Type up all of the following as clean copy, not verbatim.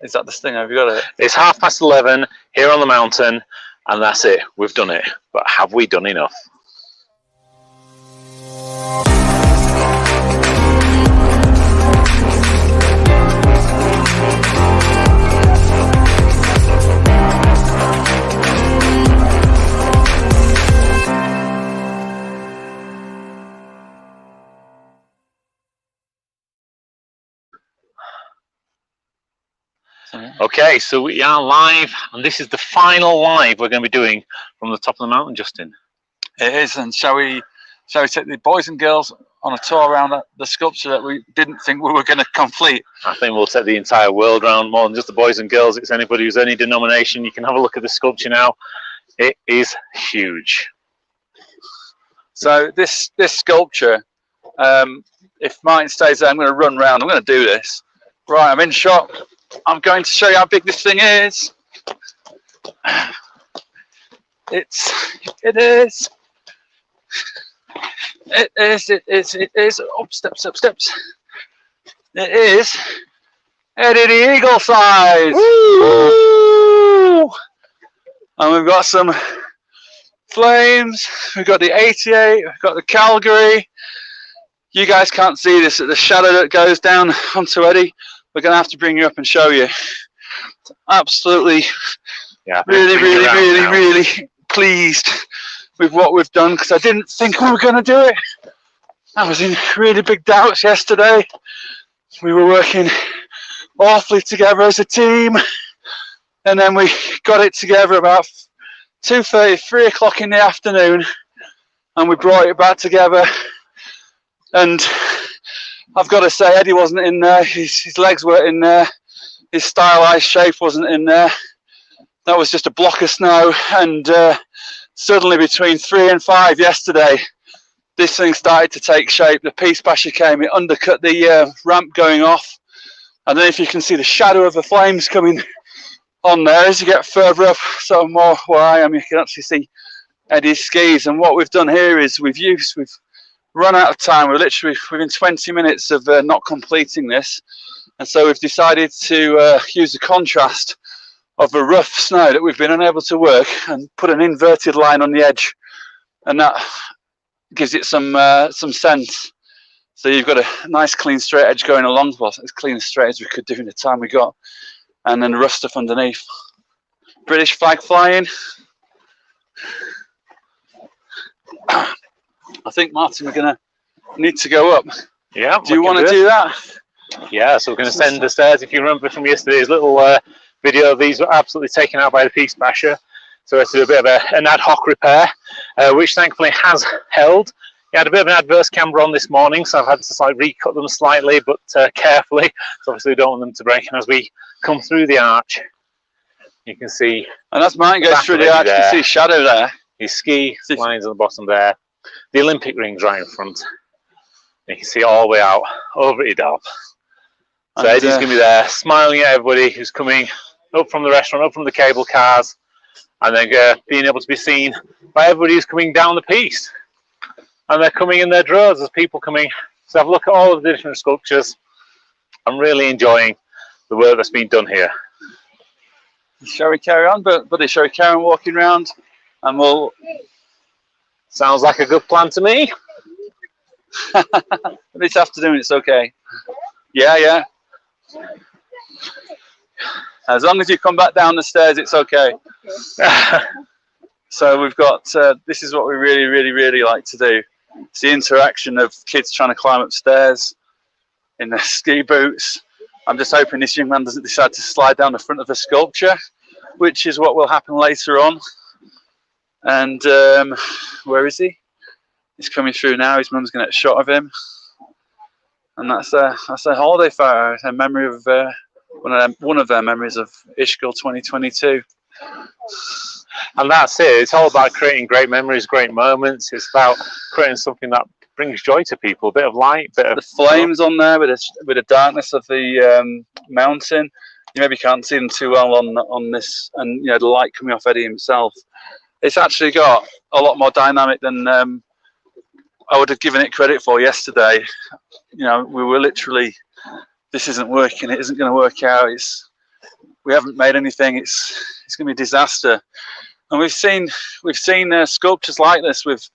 Is that the thing? Have you got it? It's 11:30 here on the mountain, and that's it. We've done it. But have we done enough? Okay, so we are live, and this is the final live we're going to be doing from the top of the mountain, Justin. It is, and shall we take the boys and girls on a tour around the sculpture that we didn't think we were going to complete? I think we'll take the entire world round, more than just the boys and girls. It's anybody who's any denomination. You can have a look at the sculpture now. It is huge. So this sculpture, if Martin stays there, I'm going to run round. I'm going to do this. Right, I'm in shot. I'm going to show you how big this thing is. It is. Up steps. It is Eddie the Eagle size. Woo! And we've got some flames. We've got the 88. We've got the Calgary. You guys can't see this at the shadow that goes down onto Eddie. We're going to have to bring you up and show you. Absolutely, yeah, really pleased with what we've done, because I didn't think we were going to do it. I was in really big doubts yesterday. We were working awfully together as a team, and then we got it together about 2:30, 3 o'clock in the afternoon, and we brought it back together. And I've got to say, Eddie wasn't in there. His legs weren't in there. His stylized shape wasn't in there. That was just a block of snow. And suddenly, between 3 and 5 yesterday, this thing started to take shape. The Peace Basher came. It undercut the ramp going off. And then, if you can see the shadow of the flames coming on there, as you get further up, so more where I am, you can actually see Eddie's skis. And what we've done here is we've run out of time. We're literally within 20 minutes of not completing this, and so we've decided to use the contrast of the rough snow that we've been unable to work and put an inverted line on the edge, and that gives it some sense. So you've got a nice clean straight edge going along, well, as clean and straight as we could do in the time we got, and then the rough stuff underneath. British flag flying. I think, Martin, we're going to need to go up. Yeah. Do you want to do that? Yeah, so we're going to send the stairs. If you remember from yesterday's little video, these were absolutely taken out by the Peace Basher. So we had to do a bit of an ad hoc repair, which thankfully has held. We had a bit of an adverse camber on this morning, so I've had to recut them slightly, but carefully. So obviously we don't want them to break. And as we come through the arch, you can see. And as Martin goes through the arch, you can see shadow there. His ski lines on the bottom there. The Olympic ring's right in front. You can see it all the way out over at Idalp. So Eddie's going to be there, smiling at everybody who's coming up from the restaurant, up from the cable cars, and then being able to be seen by everybody who's coming down the piste. And they're coming in their droves. There's people coming. So have a look at all of the different sculptures. I'm really enjoying the work that's been done here. Shall we carry on? Buddy, shall we carry on walking around? And we'll... Sounds like a good plan to me. This afternoon, it's okay. Yeah. As long as you come back down the stairs, it's okay. So we've got, this is what we really like to do. It's the interaction of kids trying to climb upstairs in their ski boots. I'm just hoping this young man doesn't decide to slide down the front of the sculpture, which is what will happen later on. And where is he? He's coming through now. His mum's going to get a shot of him. And that's a holiday photo, a memory of one of their memories of Ishkal 2022. And that's it. It's all about creating great memories, great moments. It's about creating something that brings joy to people. A bit of light, bit of the flames on there with the darkness of the mountain. You maybe can't see them too well on this, and you know, the light coming off Eddie himself. It's actually got a lot more dynamic than I would have given it credit for yesterday. You know, we were literally, this isn't working, it isn't going to work out. we haven't made anything, it's going to be a disaster. And we've seen sculptures like this with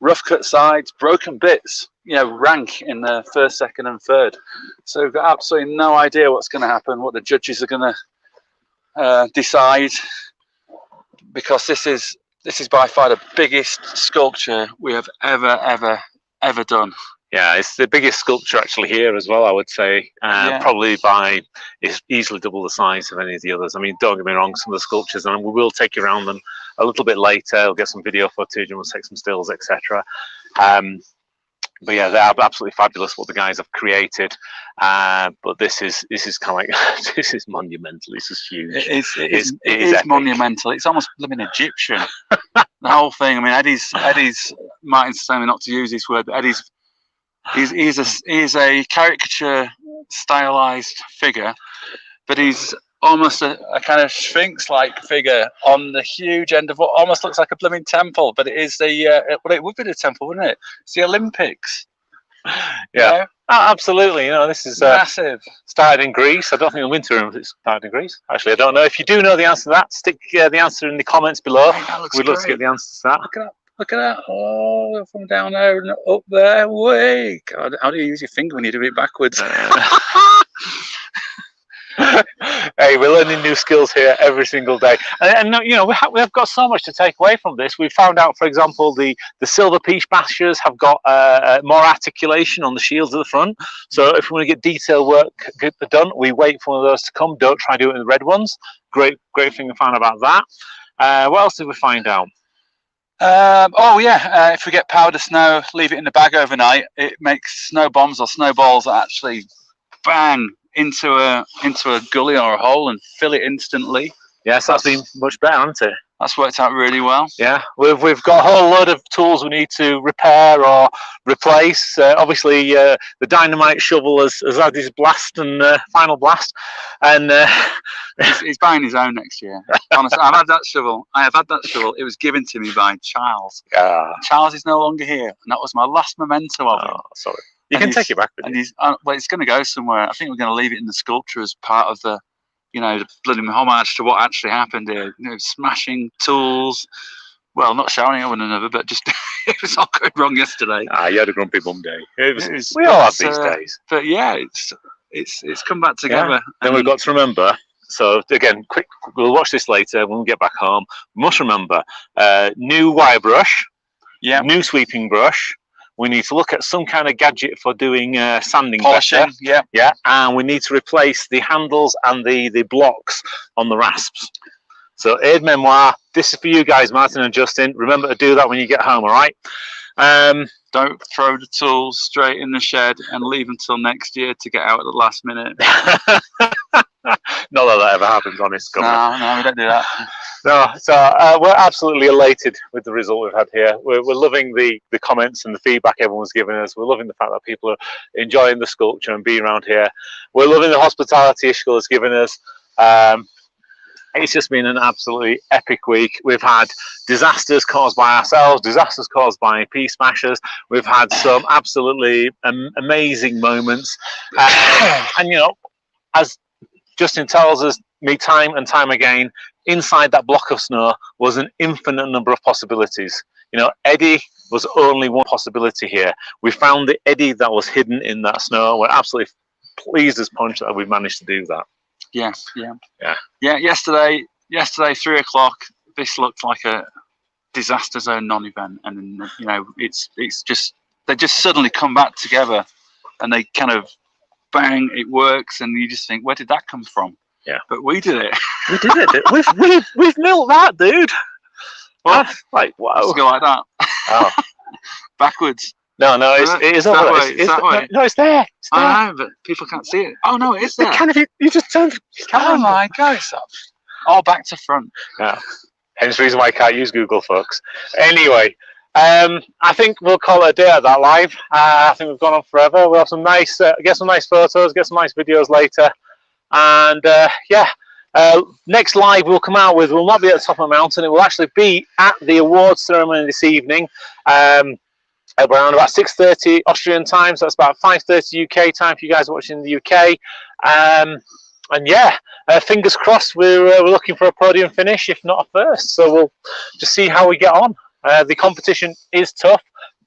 rough cut sides, broken bits, you know, rank in the first, second, and third. So we've got absolutely no idea what's going to happen, what the judges are going to decide, because this is by far the biggest sculpture we have ever done. Yeah, it's the biggest sculpture actually here as well, I would say. Probably it's easily double the size of any of the others. I mean, don't get me wrong, some of the sculptures, and we will take you around them a little bit later. We'll get some video footage and we'll take some stills, etc. But yeah, they're absolutely fabulous what the guys have created. But this is kind of like this is monumental. This is huge. It is monumental. It's almost living Egyptian. The whole thing. I mean, Eddie's Martin's telling me not to use this word, but he's a caricature stylized figure, but he's almost a kind of sphinx-like figure on the huge end of what almost looks like a blooming temple, but it is well, it would be the temple, wouldn't it? It's the Olympics. Yeah, you know? Oh, absolutely. You know, this is Massive. Started in Greece. I don't think the Winter Olympics started in Greece. Actually, I don't know. If you do know the answer to that, stick the answer in the comments below. We'd love to get the answer to that. Look at that. Oh, from down there and up there. Way. God, how do you use your finger when you do it backwards? Hey, we're learning new skills here every single day, and you know, we have got so much to take away from this. We found out, for example, the silver piece bashers have got more articulation on the shields at the front. So if we want to get detail work done, we wait for one of those to come. Don't try doing the red ones. Great thing we found about that. What else did we find out? If we get powder snow, leave it in the bag overnight. It makes snow bombs or snowballs that actually bang into a gully or a hole and fill it instantly. Yes, that's been much better, hasn't it? That's worked out really well. Yeah, we've got a whole load of tools we need to repair or replace. Obviously, the dynamite shovel has had his blast and final blast, and he's buying his own next year. Honestly, I have had that shovel. It was given to me by Charles. Charles is no longer here, and that was my last memento of him. Sorry. You can take it back with you. Well, it's going to go somewhere. I think we're going to leave it in the sculpture as part of the, you know, the bloody homage to what actually happened here. You know, smashing tools. Well, not shouting at one another, but just it was all going wrong yesterday. You had a grumpy bum day. We all have these days. But yeah, it's come back together. Yeah. Then we've got to remember. So again, we'll watch this later when we get back home. We must remember new wire brush. Yeah. New sweeping brush. We need to look at some kind of gadget for doing sanding, polishing, better. Yeah, and we need to replace the handles and the blocks on the rasps. So, aid memoir, this is for you guys, Martin and Justin. Remember to do that when you get home, all right? Don't throw the tools straight in the shed and leave until next year to get out at the last minute. Not that ever happens, honest. No, we don't do that. No, so we're absolutely elated with the result we've had here. We're loving the comments and the feedback everyone's given us. We're loving the fact that people are enjoying the sculpture and being around here. We're loving the hospitality Ishkal has given us. It's just been an absolutely epic week. We've had disasters caused by ourselves, disasters caused by Peace Smashers. We've had some absolutely amazing moments. And, you know, as Justin tells us, me time and time again, inside that block of snow was an infinite number of possibilities. You know, Eddie was only one possibility here. We found the Eddie that was hidden in that snow. We're absolutely pleased as punch that we've managed to do that. Yeah. Yesterday, 3 o'clock. This looked like a disaster zone non-event, and you know, it's just they just suddenly come back together, and they kind of bang, it works, and you just think, where did that come from? Yeah, but we did it. We did it. We've milked that, dude. Well, like wow. Let's go like that. Oh, backwards. No, it is over there. It's that way. No, it's there. It's there. I know, but people can't see it. Oh no, it is there. You just turned. Oh my God, it's up. All back to front. Yeah. Hence the reason why I can't use Google, folks. Anyway, I think we'll call it a day at that live. I think we've gone on forever. We'll have some nice, get some nice photos, get some nice videos later, and next live we'll come out with will not be at the top of the mountain. It will actually be at the awards ceremony this evening. Around about 6:30 Austrian time, so that's about 5:30 UK time for you guys watching in the UK. And yeah, fingers crossed, we're looking for a podium finish, if not a first. So we'll just see how we get on. The competition is tough.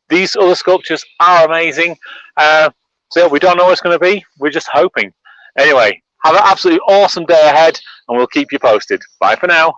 These other sculptures are amazing. So yeah, we don't know what it's going to be. We're just hoping. Anyway, have an absolutely awesome day ahead, and we'll keep you posted. Bye for now.